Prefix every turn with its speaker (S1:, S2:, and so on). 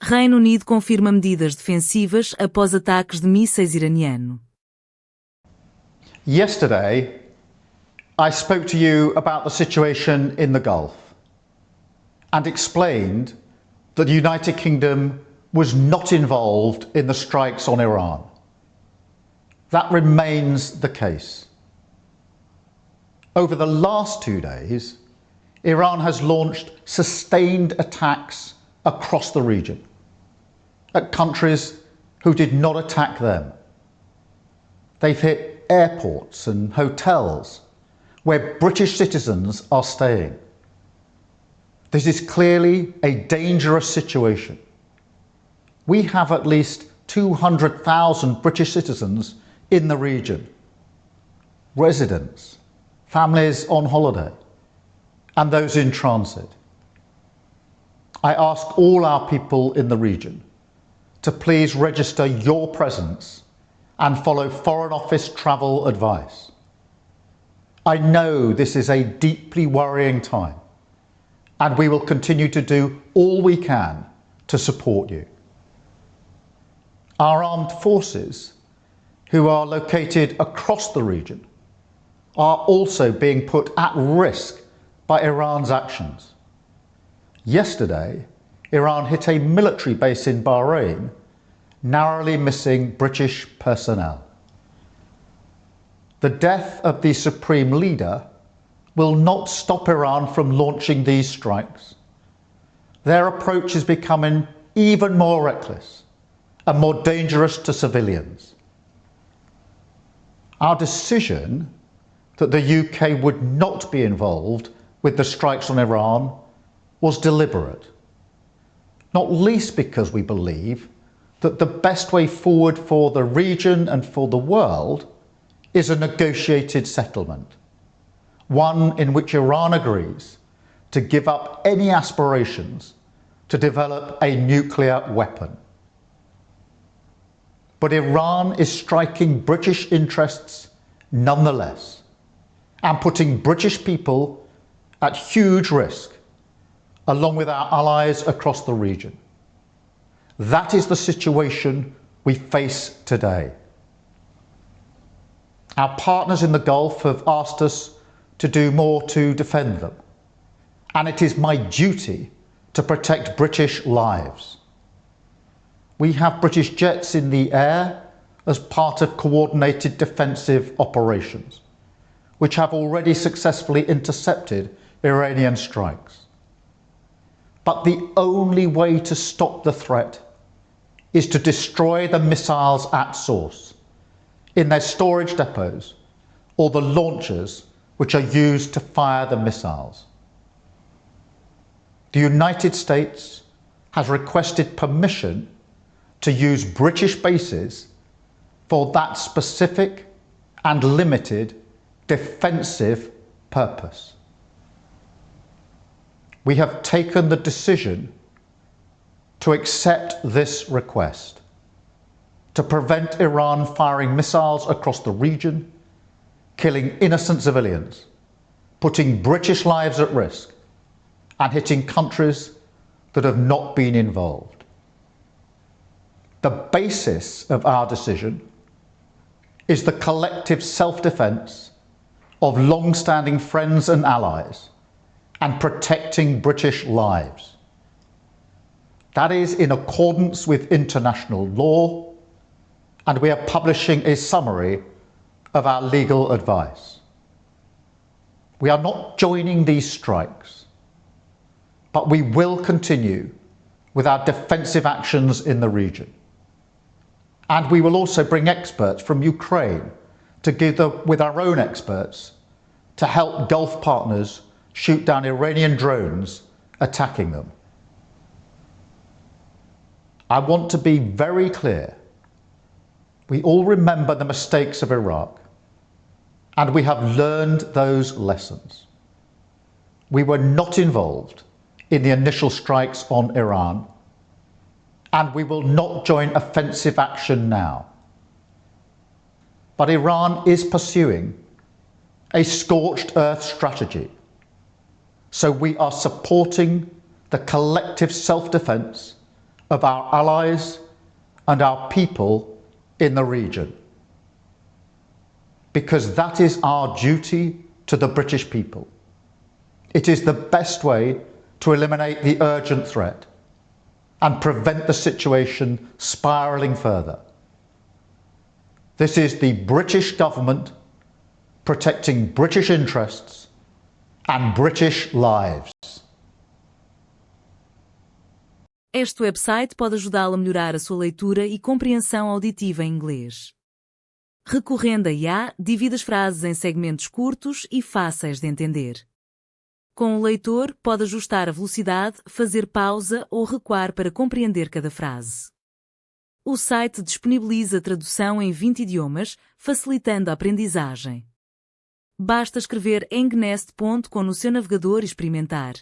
S1: Reino Unido confirma medidas defensivas após ataques de mísseis iranianos.
S2: Yesterday, I spoke to you about the situation in the Gulf and explained that the United Kingdom was not involved in the strikes on Iran. That remains the case. Over the last 2 days, Iran has launched sustained attacks across the region at countries who did not attack them. They've hit airports and hotels where British citizens are staying. This is clearly a dangerous situation. We have at least 200,000 British citizens in the region, residents, families on holiday, and those in transit. I ask all our people in the region to please register your presence and follow Foreign Office travel advice. I know this is a deeply worrying time, and we will continue to do all we can to support you. Our armed forces, who are located across the region, are also being put at risk by Iran's actions. Yesterday, Iran hit a military base in Bahrain, narrowly missing British personnel. The death of the supreme leader will not stop Iran from launching these strikes. Their approach is becoming even more reckless and more dangerous to civilians. Our decision that the UK would not be involved with the strikes on Iran was deliberate, not least because we believe that the best way forward for the region and for the world is a negotiated settlement, one in which Iran agrees to give up any aspirations to develop a nuclear weapon. But Iran is striking British interests nonetheless, and putting British people at huge risk, along with our allies across the region. That is the situation we face today. Our partners in the Gulf have asked us to do more to defend them, and it is my duty to protect British lives. We have British jets in the air as part of coordinated defensive operations, which have already successfully intercepted Iranian strikes. But the only way to stop the threat is to destroy the missiles at source, in their storage depots or the launchers which are used to fire the missiles. The United States has requested permission to use British bases for that specific and limited defensive purpose. We have taken the decision to accept this request, to prevent Iran firing missiles across the region, killing innocent civilians, putting British lives at risk, and hitting countries that have not been involved. The basis of our decision is the collective self-defence of long-standing friends and allies and protecting British lives. That is in accordance with international law, and we are publishing a summary of our legal advice. We are not joining these strikes, but we will continue with our defensive actions in the region. And we will also bring experts from Ukraine together with our own experts to help Gulf partners shoot down Iranian drones attacking them. I want to be very clear. We all remember the mistakes of Iraq, and we have learned those lessons. We were not involved in the initial strikes on Iran, and we will not join offensive action now. But Iran is pursuing a scorched earth strategy, so we are supporting the collective self-defense of our allies and our people in the region. Because that is our duty to the British people. It is the best way to eliminate the urgent threat and prevent the situation spiralling further. This is the British government protecting British interests and British lives.
S1: Este website pode ajudá-lo a melhorar a sua leitura e compreensão auditiva em inglês. Recorrendo a IA, divide as frases em segmentos curtos e fáceis de entender. Com o leitor, pode ajustar a velocidade, fazer pausa ou recuar para compreender cada frase. O site disponibiliza tradução em 20 idiomas, facilitando a aprendizagem. Basta escrever engnest.com no seu navegador e experimentar.